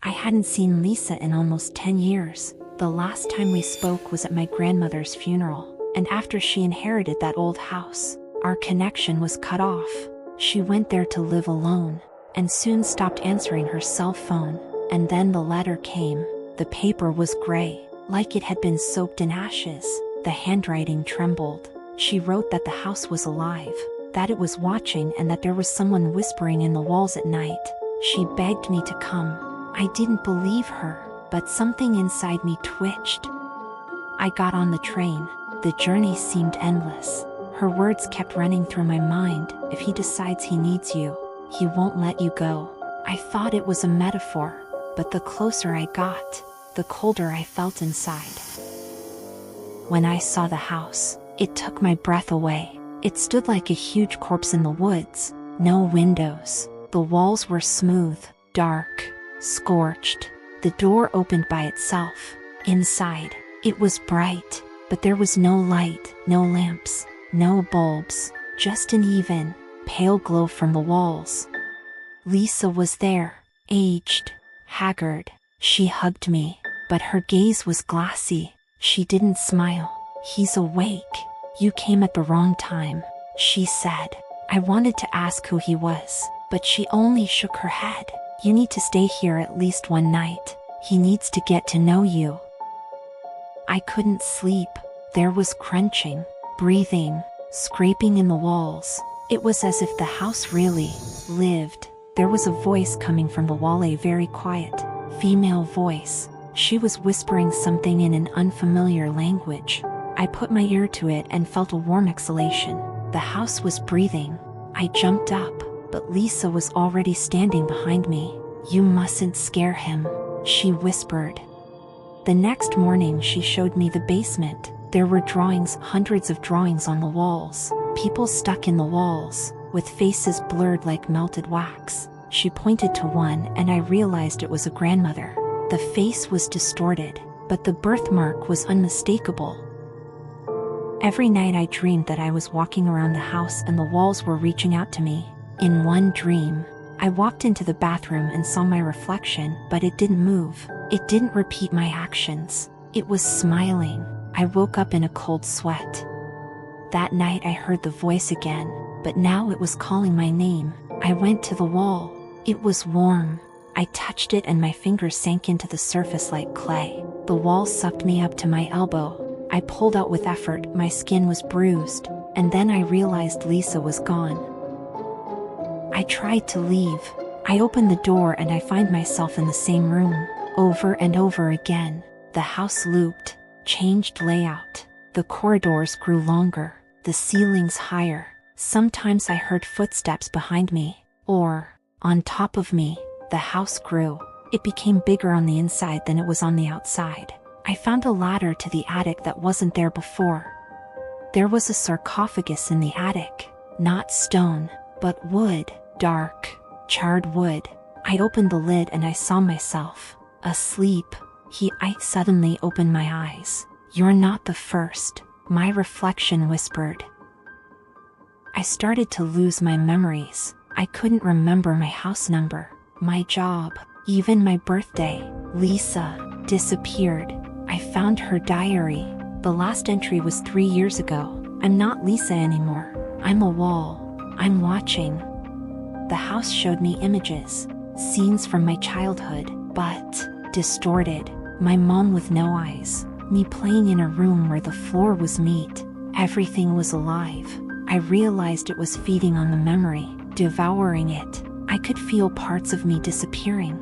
I hadn't seen Lisa in almost 10 years. The last time we spoke was at my grandmother's funeral, and after she inherited that old house, our connection was cut off. She went there to live alone, and soon stopped answering her cell phone. And then the letter came. The paper was gray, like it had been soaked in ashes. The handwriting trembled. She wrote that the house was alive, that it was watching, and that there was someone whispering in the walls at night. She begged me to come. I didn't believe her, but something inside me twitched. I got on the train. The journey seemed endless. Her words kept running through my mind. If he decides he needs you, he won't let you go. I thought it was a metaphor, but the closer I got, the colder I felt inside. When I saw the house, it took my breath away. It stood like a huge corpse in the woods. No windows. The walls were smooth, dark, scorched. The door opened by itself. Inside, it was bright, but there was no light, no lamps, no bulbs, just an even, pale glow from the walls. Lisa was there, aged, haggard. She hugged me, but her gaze was glassy. She didn't smile. "He's awake. You came at the wrong time," she said. I wanted to ask who he was, but she only shook her head. "You need to stay here at least one night. He needs to get to know you." I couldn't sleep. There was crunching, breathing, scraping in the walls. It was as if the house really lived. There was a voice coming from the wall, a very quiet, female voice. She was whispering something in an unfamiliar language. I put my ear to it and felt a warm exhalation. The house was breathing. I jumped up, but Lisa was already standing behind me. "You mustn't scare him," she whispered. The next morning she showed me the basement. There were drawings, hundreds of drawings on the walls. People stuck in the walls, with faces blurred like melted wax. She pointed to one and I realized it was a grandmother. The face was distorted, but the birthmark was unmistakable. Every night I dreamed that I was walking around the house and the walls were reaching out to me. In one dream, I walked into the bathroom and saw my reflection, but it didn't move. It didn't repeat my actions. It was smiling. I woke up in a cold sweat. That night I heard the voice again, but now it was calling my name. I went to the wall. It was warm. I touched it and my fingers sank into the surface like clay. The wall sucked me up to my elbow. I pulled out with effort. My skin was bruised, and then I realized Lisa was gone. I tried to leave. I opened the door and I find myself in the same room, over and over again. The house looped, changed layout. The corridors grew longer, the ceilings higher. Sometimes I heard footsteps behind me, or on top of me. The house grew. It became bigger on the inside than it was on the outside. I found a ladder to the attic that wasn't there before. There was a sarcophagus in the attic, not stone, but wood, dark, charred wood. I opened the lid and I saw myself, asleep. I suddenly opened my eyes. "You're not the first," my reflection whispered. I started to lose my memories. I couldn't remember my house number, my job, even my birthday. Lisa disappeared. I found her diary. The last entry was 3 years ago. "I'm not Lisa anymore. I'm a wall. I'm watching." The house showed me images, scenes from my childhood, but distorted. My mom with no eyes, me playing in a room where the floor was meat. Everything was alive. I realized it was feeding on the memory, devouring it. I could feel parts of me disappearing.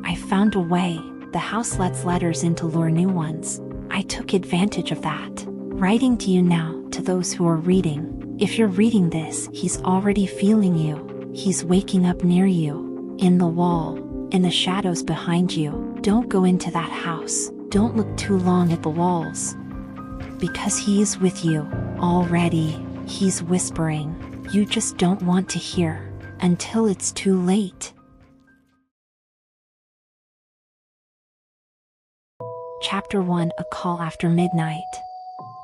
I found a way. The house lets letters in to lure new ones. I took advantage of that. Writing to you now, to those who are reading. If you're reading this, he's already feeling you. He's waking up near you, in the wall, in the shadows behind you. Don't go into that house. Don't look too long at the walls. Because he is with you, already. He's whispering. You just don't want to hear, until it's too late. Chapter 1: A Call After Midnight.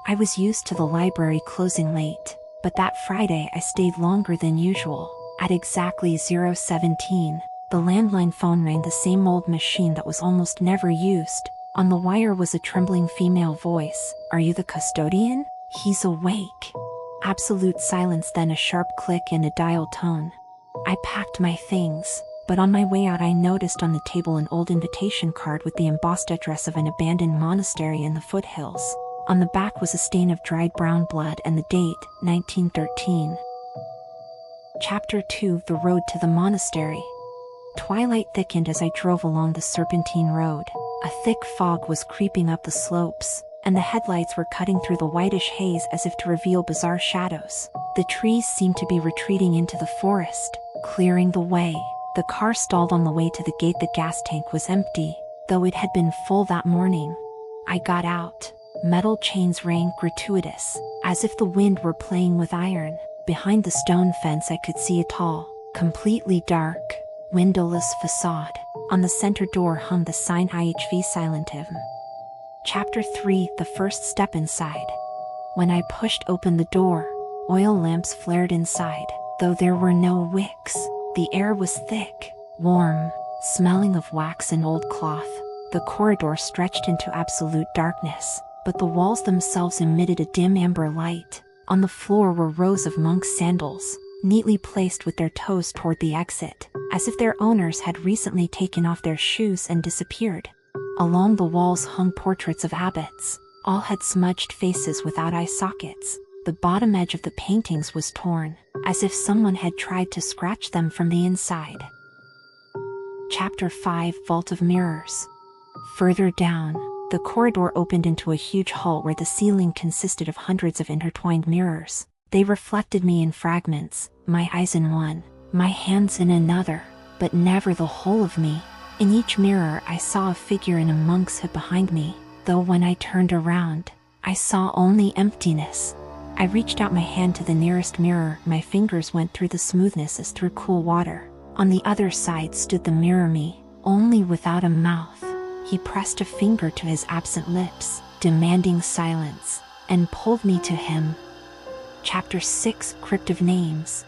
I was used to the library closing late, but that Friday I stayed longer than usual. At exactly 0:17, The landline phone rang, the same old machine that was almost never used. On the wire was a trembling female voice. "Are you the custodian? He's awake." Absolute silence, then a sharp click and a dial tone. I packed my things, but on my way out I noticed on the table an old invitation card with the embossed address of an abandoned monastery in the foothills. On the back was a stain of dried brown blood and the date, 1913. Chapter 2: The Road to the Monastery. Twilight thickened as I drove along the serpentine road. A thick fog was creeping up the slopes, and the headlights were cutting through the whitish haze as if to reveal bizarre shadows. The trees seemed to be retreating into the forest, clearing the way. The car stalled on the way to the gate. The gas tank was empty, though it had been full that morning. I got out. Metal chains rang gratuitous, as if the wind were playing with iron. Behind the stone fence I could see a tall, completely dark, windowless facade. On the center door hung the sign IHV Silentiv. Chapter 3: The First Step Inside. When I pushed open the door, oil lamps flared inside. Though there were no wicks, the air was thick, warm, smelling of wax and old cloth. The corridor stretched into absolute darkness, but the walls themselves emitted a dim amber light. On the floor were rows of monks' sandals, neatly placed with their toes toward the exit, as if their owners had recently taken off their shoes and disappeared. Along the walls hung portraits of abbots. All had smudged faces without eye sockets. The bottom edge of the paintings was torn, as if someone had tried to scratch them from the inside. Chapter 5: Vault of Mirrors. Further down, the corridor opened into a huge hall where the ceiling consisted of hundreds of intertwined mirrors. They reflected me in fragments, my eyes in one, my hands in another, but never the whole of me. In each mirror I saw a figure in a monk's hood behind me, though when I turned around, I saw only emptiness. I reached out my hand to the nearest mirror. My fingers went through the smoothness as through cool water. On the other side stood the mirror me, only without a mouth. He pressed a finger to his absent lips, demanding silence, and pulled me to him. Chapter 6: Crypt of Names.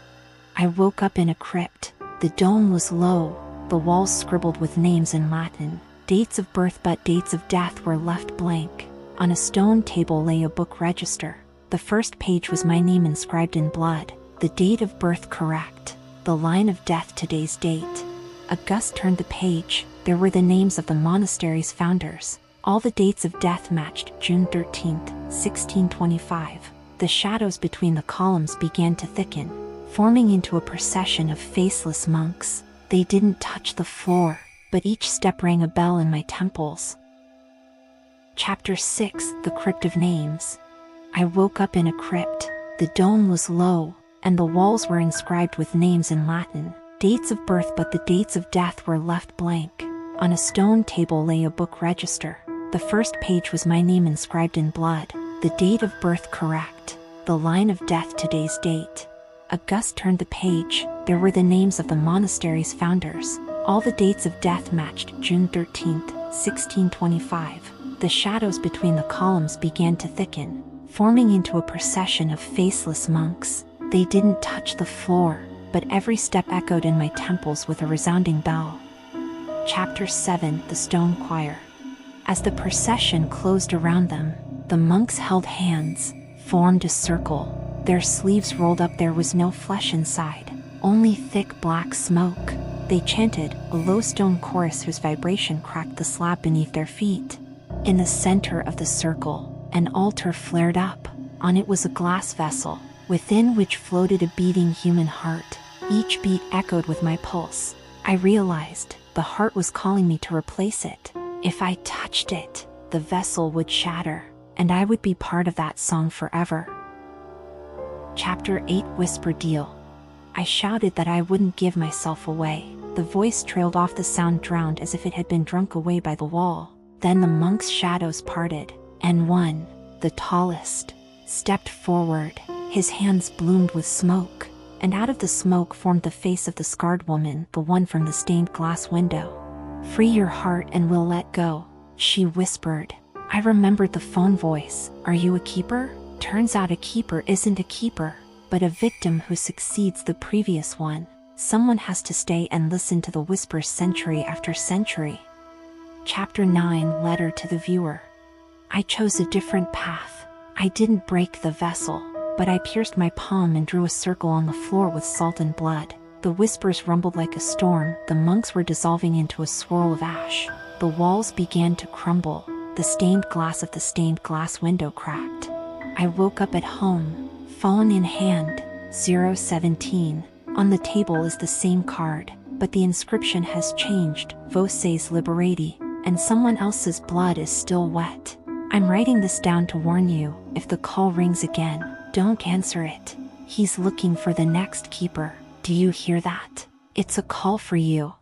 I woke up in a crypt. The dome was low, the walls scribbled with names in Latin. Dates of birth but dates of death were left blank. On a stone table lay a book register. The first page was my name inscribed in blood, the date of birth correct, the line of death today's date. A gust turned the page. There were the names of the monastery's founders. All the dates of death matched: June 13th, 1625. The shadows between the columns began to thicken, forming into a procession of faceless monks. They didn't touch the floor, but each step rang a bell in my temples. Chapter 6: The Crypt of Names. I woke up in a crypt. The dome was low, and the walls were inscribed with names in Latin. Dates of birth but the dates of death were left blank. On a stone table lay a book register. The first page was my name inscribed in blood, the date of birth correct, the line of death today's date. A gust turned the page. There were the names of the monastery's founders. All the dates of death matched: June 13th, 1625. The shadows between the columns began to thicken, forming into a procession of faceless monks. They didn't touch the floor, but every step echoed in my temples with a resounding bell. Chapter 7: The Stone Choir. As the procession closed around them, the monks held hands, formed a circle. Their sleeves rolled up. There was no flesh inside, only thick black smoke. They chanted, a low stone chorus whose vibration cracked the slab beneath their feet. In the center of the circle, an altar flared up. On it was a glass vessel, within which floated a beating human heart. Each beat echoed with my pulse. I realized the heart was calling me to replace it. If I touched it, the vessel would shatter, and I would be part of that song forever. Chapter 8: Whisper Deal. I shouted that I wouldn't give myself away. The voice trailed off, the sound drowned as if it had been drunk away by the wall. Then the monks' shadows parted, and one, the tallest, stepped forward. His hands bloomed with smoke, and out of the smoke formed the face of the scarred woman, the one from the stained glass window. "Free your heart and we'll let go," she whispered. I remembered the phone voice. "Are you a keeper?" Turns out a keeper isn't a keeper, but a victim who succeeds the previous one. Someone has to stay and listen to the whispers century after century. Chapter 9, Letter to the Viewer. I chose a different path. I didn't break the vessel, but I pierced my palm and drew a circle on the floor with salt and blood. The whispers rumbled like a storm, the monks were dissolving into a swirl of ash. The walls began to crumble, the stained glass of the stained glass window cracked. I woke up at home, phone in hand, 017. On the table is the same card, but the inscription has changed, Voces Liberati, and someone else's blood is still wet. I'm writing this down to warn you, if the call rings again, don't answer it. He's looking for the next keeper. Do you hear that? It's a call for you.